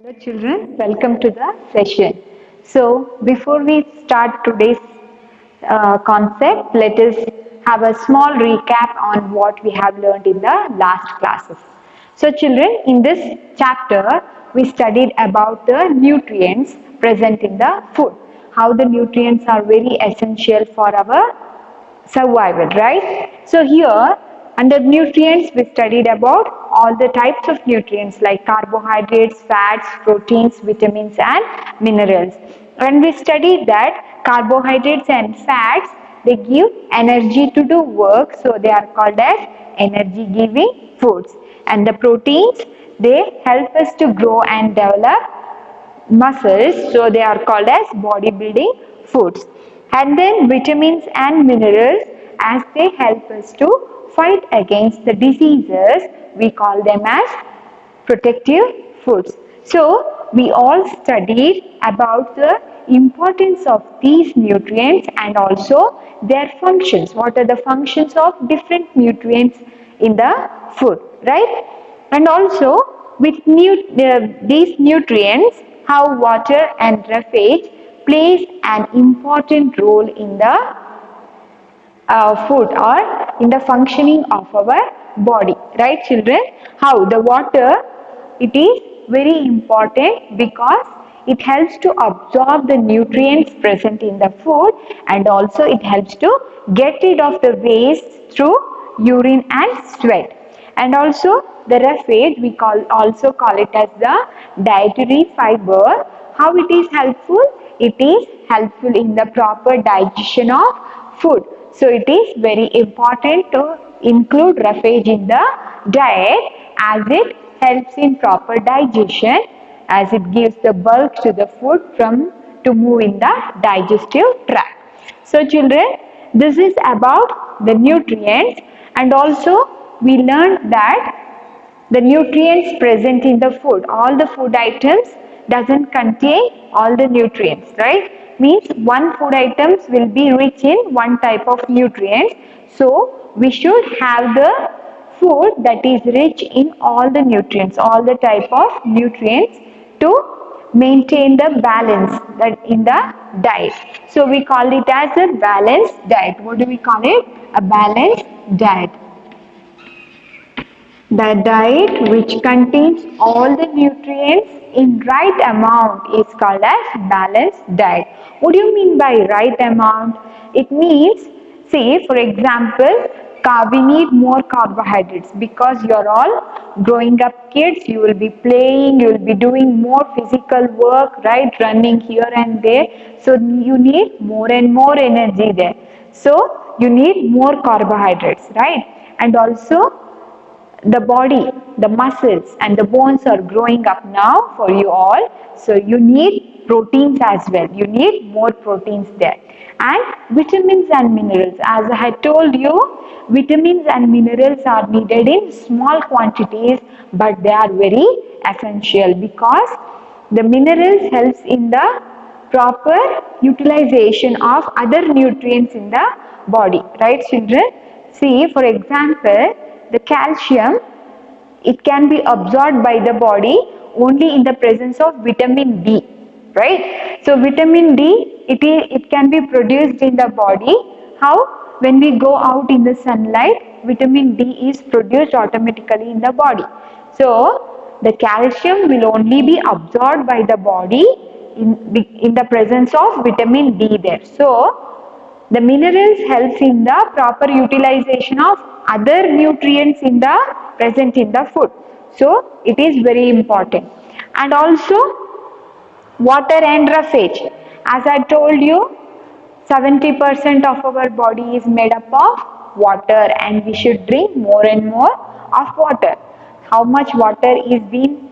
Hello children, welcome to the session. So before we start today's concept, let us have a small recap on what we have learned in the last classes. So children, in this chapter, we studied about the nutrients present in the food, how the nutrients are very essential for our survival, right? So here under nutrients we studied about all the types of nutrients like carbohydrates, fats, proteins, vitamins and minerals. And we studied that carbohydrates and fats, they give energy to do work, so they are called as energy giving foods. And the proteins, they help us to grow and develop muscles, so they are called as bodybuilding foods. And then vitamins and minerals, as they help us to fight against the diseases, we call them as protective foods. So we all studied about the importance of these nutrients and also their functions. What are the functions of different nutrients in the food, right? And also with these nutrients, how water and roughage plays an important role in the food or in the functioning of our body, right children? How the water, it is very important because it helps to absorb the nutrients present in the food, and also it helps to get rid of the waste through urine and sweat. And also the roughage, we also call it as the dietary fiber. How it is helpful? It is helpful in the proper digestion of food. So it is very important to include roughage in the diet, as it helps in proper digestion, as it gives the bulk to the food from to move in the digestive tract. So children, this is about the nutrients, and also we learned that the nutrients present in the food, all the food items doesn't contain all the nutrients, right? Means one food items will be rich in one type of nutrients, so we should have the food that is rich in all the nutrients, all the type of nutrients, to maintain the balance that in the diet. So we call it as a balanced diet. What do we call it? A balanced diet. The diet which contains all the nutrients in right amount is called as balanced diet. What do you mean by right amount? It means, say for example, we need more carbohydrates because you're all growing up kids, you will be playing, you will be doing more physical work, right, running here and there. So you need more and more energy there. So you need more carbohydrates, right? And also the body, the muscles and the bones are growing up now for you all, so you need proteins as well, you need more proteins there. And vitamins and minerals, as I had told you, vitamins and minerals are needed in small quantities, but they are very essential because the minerals helps in the proper utilization of other nutrients in the body, right children? See for example, the calcium, it can be absorbed by the body only in the presence of vitamin D, right? So vitamin D, it can be produced in the body. How? When we go out in the sunlight, vitamin D is produced automatically in the body. So the calcium will only be absorbed by the body in the presence of vitamin D there. So the minerals helps in the proper utilization of other nutrients in the present in the food. So it is very important. And also water and roughage. As I told you, 70% of our body is made up of water, and we should drink more and more of water. How much water is being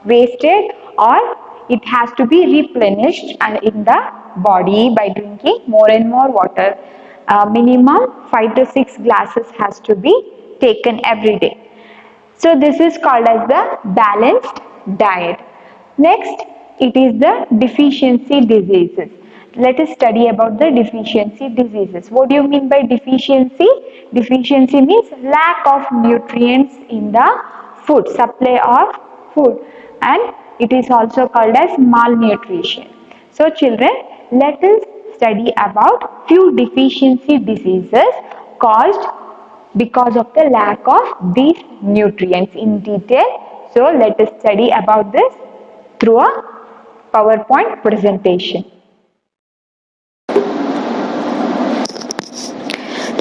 wasted, or it has to be replenished in the body by drinking more and more water. Minimum 5 to 6 glasses has to be taken every day. So this is called as the balanced diet. Next, it is the deficiency diseases. Let us study about the deficiency diseases. What do you mean by deficiency? Deficiency means lack of nutrients in the food, supply of food. And It is also called as malnutrition. So children, let us study about few deficiency diseases caused because of the lack of these nutrients in detail. So let us study about this through a PowerPoint presentation.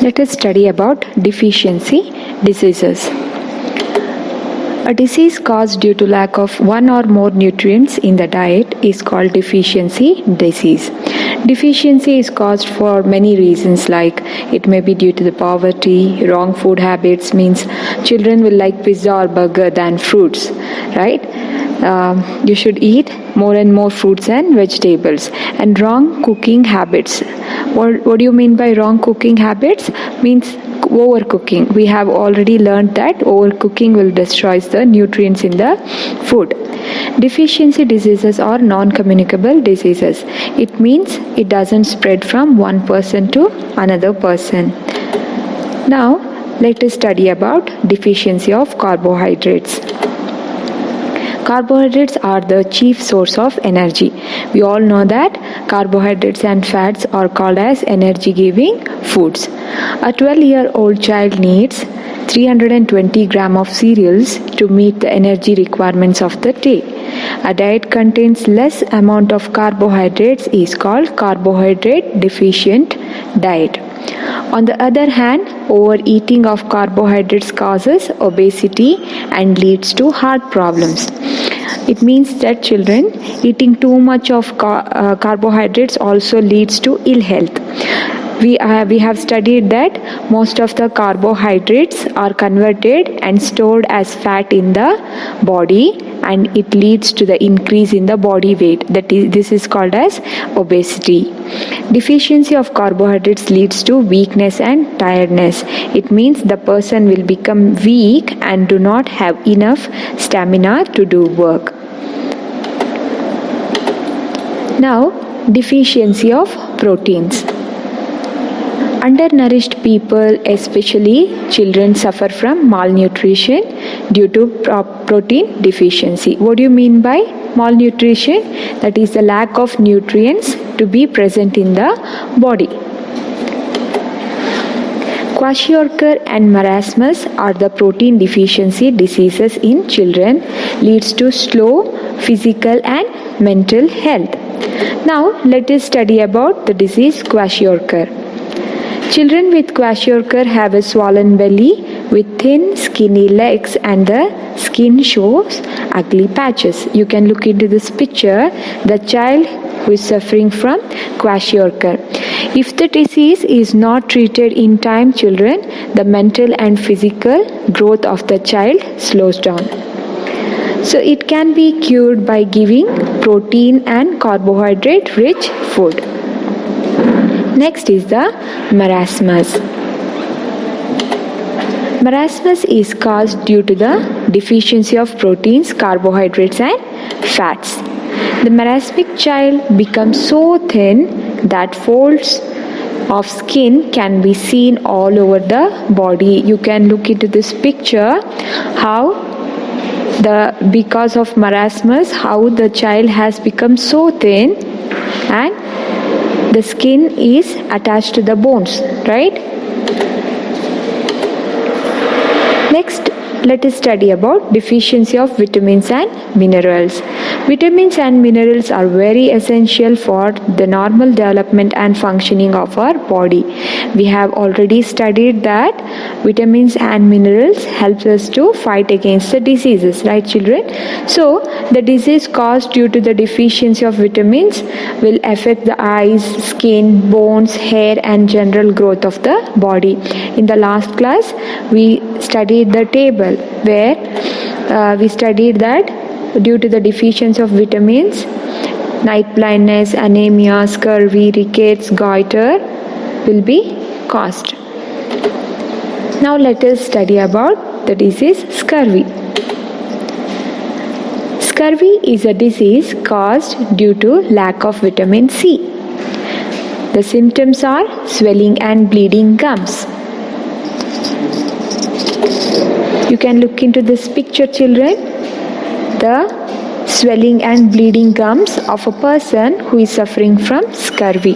Let us study about deficiency diseases. A disease caused due to lack of one or more nutrients in the diet is called deficiency disease. Deficiency is caused for many reasons, like it may be due to the poverty, wrong food habits, means children will like pizza or burger than fruits, right? You should eat more and more fruits and vegetables. And wrong cooking habits. What do you mean by wrong cooking habits? Means overcooking. We have already learned that overcooking will destroy the nutrients in the food. Deficiency diseases are non-communicable diseases. It means it doesn't spread from one person to another person. Now, let us study about deficiency of carbohydrates. Carbohydrates are the chief source of energy. We all know that carbohydrates and fats are called as energy-giving foods. A 12-year-old child needs 320 grams of cereals to meet the energy requirements of the day. A diet contains less amount of carbohydrates is called carbohydrate deficient diet. On the other hand, overeating of carbohydrates causes obesity and leads to heart problems. It means that children eating too much of carbohydrates also leads to ill health. We have studied that most of the carbohydrates are converted and stored as fat in the body, and it leads to the increase in the body weight. This is called as obesity. Deficiency of carbohydrates leads to weakness and tiredness. It means the person will become weak and do not have enough stamina to do work. Now, deficiency of proteins. Undernourished people, especially children, suffer from malnutrition due to protein deficiency. What do you mean by malnutrition? That is the lack of nutrients to be present in the body. Kwashiorkor and marasmus are the protein deficiency diseases in children, leads to slow physical and mental health. Now let us study about the disease Kwashiorkor. Children with kwashiorkor have a swollen belly with thin, skinny legs, and the skin shows ugly patches. You can look into this picture, the child who is suffering from kwashiorkor. If the disease is not treated in time, children, the mental and physical growth of the child slows down. So it can be cured by giving protein and carbohydrate rich food. Next is the marasmus. Marasmus is caused due to the deficiency of proteins, carbohydrates, and fats. The marasmic child becomes so thin that folds of skin can be seen all over the body. You can look into this picture how because of marasmus, how the child has become so thin and the skin is attached to the bones, right? Next, let us study about deficiency of vitamins and minerals. Vitamins and minerals are very essential for the normal development and functioning of our body. We have already studied that vitamins and minerals helps us to fight against the diseases, right children? So the disease caused due to the deficiency of vitamins will affect the eyes, skin, bones, hair, and general growth of the body. In the last class, we studied the table where we studied that due to the deficiency of vitamins, night blindness, anemia, scurvy, rickets, goiter will be caused. Now let us study about the disease scurvy. Scurvy is a disease caused due to lack of vitamin C. The symptoms are swelling and bleeding gums. You can look into this picture, children. The swelling and bleeding gums of a person who is suffering from scurvy.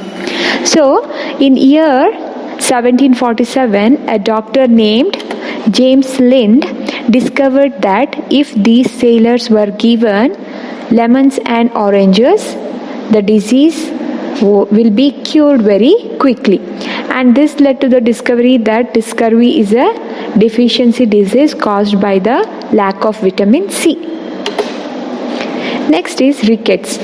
So, in year 1747, a doctor named James Lind discovered that if these sailors were given lemons and oranges, the disease will be cured very quickly. And this led to the discovery that scurvy is a deficiency disease caused by the lack of vitamin C. Next is rickets.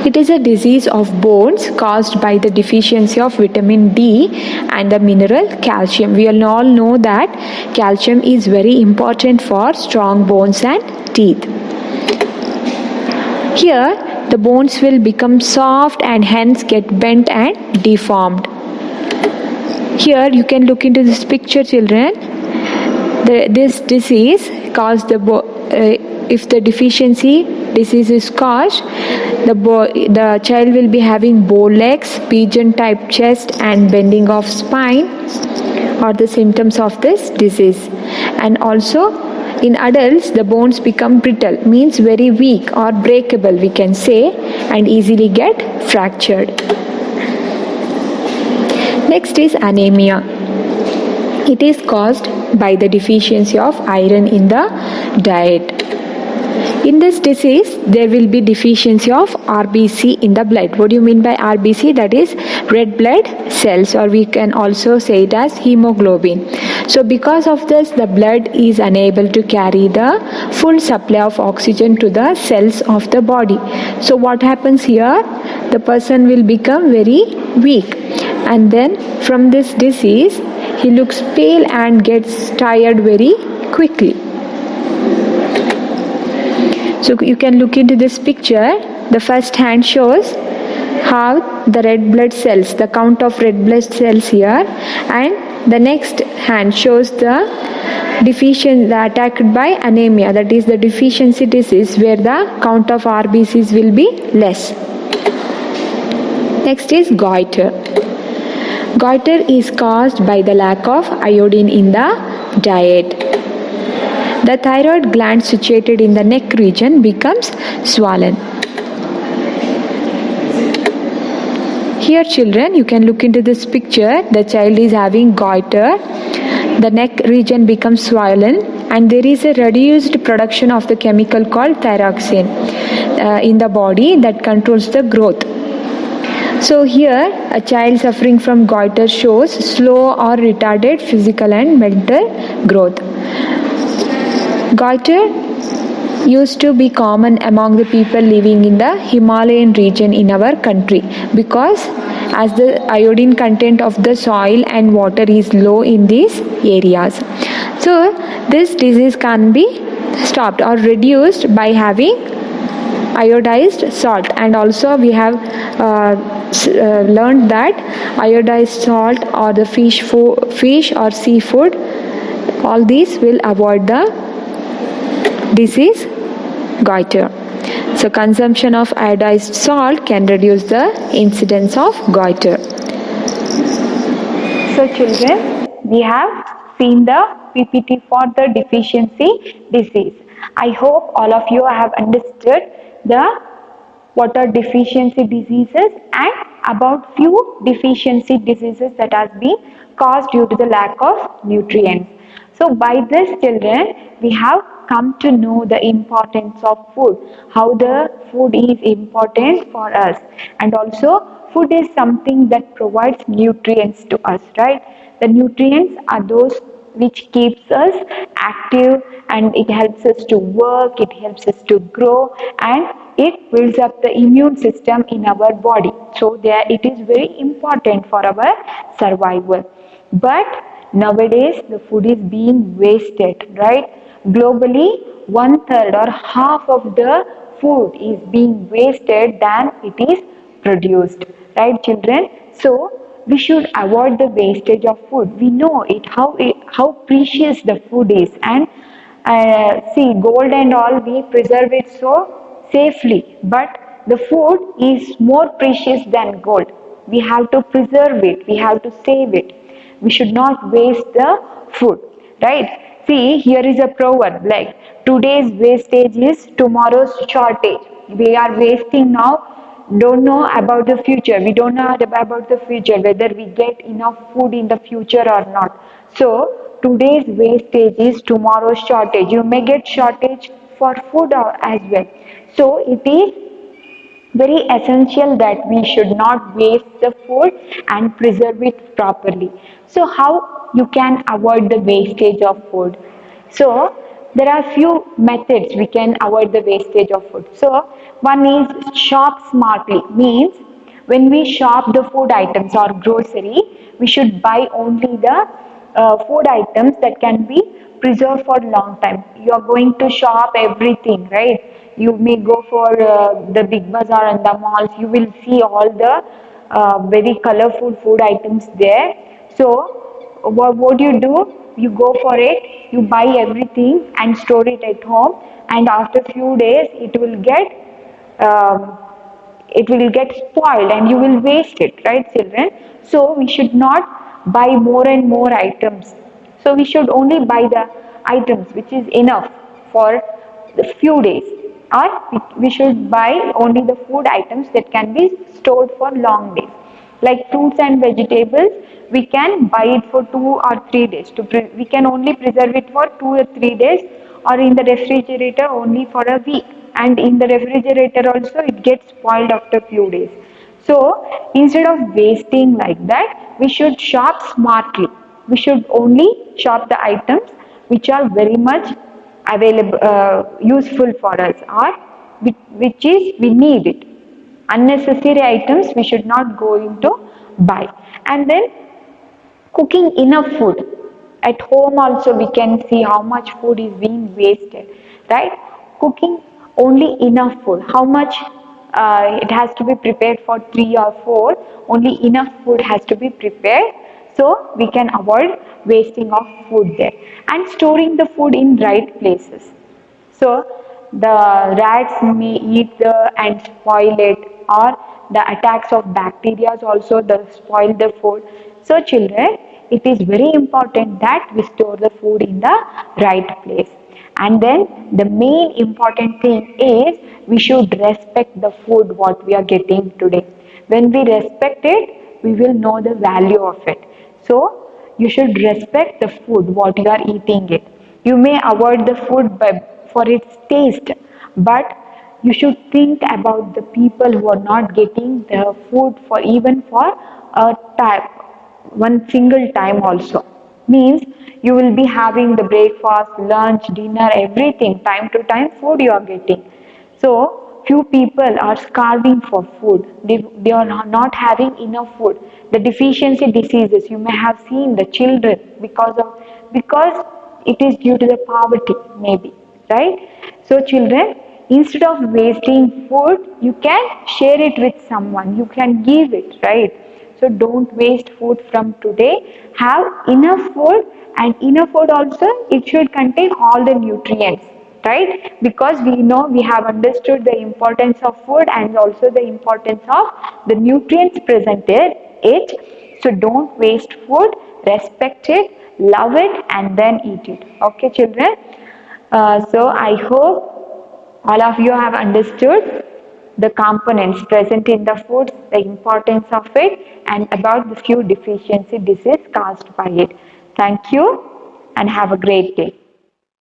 It is a disease of bones caused by the deficiency of vitamin D and the mineral calcium. We all know that calcium is very important for strong bones and teeth. Here, the bones will become soft and hence get bent and deformed. Here, you can look into this picture, children. This disease caused if the deficiency disease is caused, the child will be having bow legs, pigeon type chest and bending of spine are the symptoms of this disease. And also in adults the bones become brittle, means very weak or breakable we can say, and easily get fractured. Next is anemia. It is caused by the deficiency of iron in the diet. In this disease, there will be deficiency of RBC in the blood. What do you mean by RBC? That is red blood cells, or we can also say it as hemoglobin. So because of this, the blood is unable to carry the full supply of oxygen to the cells of the body. So what happens here? The person will become very weak, and then from this disease, he looks pale and gets tired very quickly. So you can look into this picture. The first hand shows how the red blood cells, the count of red blood cells here, and the next hand shows the attacked by anemia, that is the deficiency disease where the count of RBCs will be less. Next is goiter. Goiter is caused by the lack of iodine in the diet. The thyroid gland situated in the neck region becomes swollen. Here children, you can look into this picture. The child is having goiter. The neck region becomes swollen and there is a reduced production of the chemical called thyroxine in the body that controls the growth. So here a child suffering from goiter shows slow or retarded physical and mental growth. Goiter used to be common among the people living in the Himalayan region in our country because as the iodine content of the soil and water is low in these areas. So this disease can be stopped or reduced by having iodized salt, and also we have learned that iodized salt or the fish or seafood, all these will avoid the disease goiter. So consumption of iodized salt can reduce the incidence of goiter. So children, we have seen the PPT for the deficiency disease. I hope all of you have understood what are deficiency diseases and about few deficiency diseases that has been caused due to the lack of nutrients. So by this children, we have come to know the importance of food, how the food is important for us, and also food is something that provides nutrients to us, right? The nutrients are those which keeps us active and it helps us to work, it helps us to grow, and it builds up the immune system in our body. So there it is very important for our survival. But nowadays the food is being wasted, right? Globally, 1/3 or half of the food is being wasted than it is produced, right children? So we should avoid the wastage of food. We know how precious the food is, and see, gold and all we preserve it so safely, but the food is more precious than gold. We have to preserve it, we have to save it. We should not waste the food, right? See, here is a proverb like Today's wastage is tomorrow's shortage. We are wasting now, don't know about the future. We don't know about the future, whether we get enough food in the future or not. So today's wastage is tomorrow's shortage. You may get shortage for food as well. So it is very essential that we should not waste the food and preserve it properly. So how you can avoid the wastage of food? So there are few methods we can avoid the wastage of food. So one is shop smartly, means when we shop the food items or grocery, we should buy only the food items that can be preserved for long time. You are going to shop everything, right? You may go for the big bazaar and the malls. You will see all the very colorful food items there. So what you do? You go for it. You buy everything and store it at home. And after few days, um, it will get spoiled and you will waste it, right, children? So we should not buy more and more items. So we should only buy the items which is enough for the few days, or we should buy only the food items that can be stored for long days. Like fruits and vegetables, we can buy it for 2 or 3 days. We can only preserve it for 2 or 3 days, or in the refrigerator only for a week. And in the refrigerator also, it gets spoiled after few days. So instead of wasting like that, we should shop smartly. We should only shop the items which are very much available, useful for us, or which is we need it. Unnecessary items we should not go into buy. And then cooking enough food at home also, we can see how much food is being wasted, right? Cooking only enough food, how much it has to be prepared for 3 or 4, only enough food has to be prepared, so we can avoid wasting of food there. And storing the food in right places. So the rats may eat and spoil it, or the attacks of bacteria also spoil the food. So children, it is very important that we store the food in the right place. And then the main important thing is we should respect the food what we are getting today. When we respect it, we will know the value of it. So you should respect the food what you are eating it. You may avoid the food for its taste, but you should think about the people who are not getting the food for even for a time, one single time also. Means you will be having the breakfast, lunch, dinner, everything time to time food you are getting. So few people are starving for food. They are not having enough food. The deficiency diseases, you may have seen the children because it is due to the poverty maybe, right? So children, instead of wasting food, you can share it with someone. You can give it, right? So don't waste food from today. Have enough food, and enough food also it should contain all the nutrients, right? Because we know, we have understood the importance of food and also the importance of the nutrients presented it. So don't waste food, respect it, love it, and then eat it. Okay, children? So I hope all of you have understood the components present in the food, the importance of it, and about the few deficiency disease caused by it. Thank you and have a great day.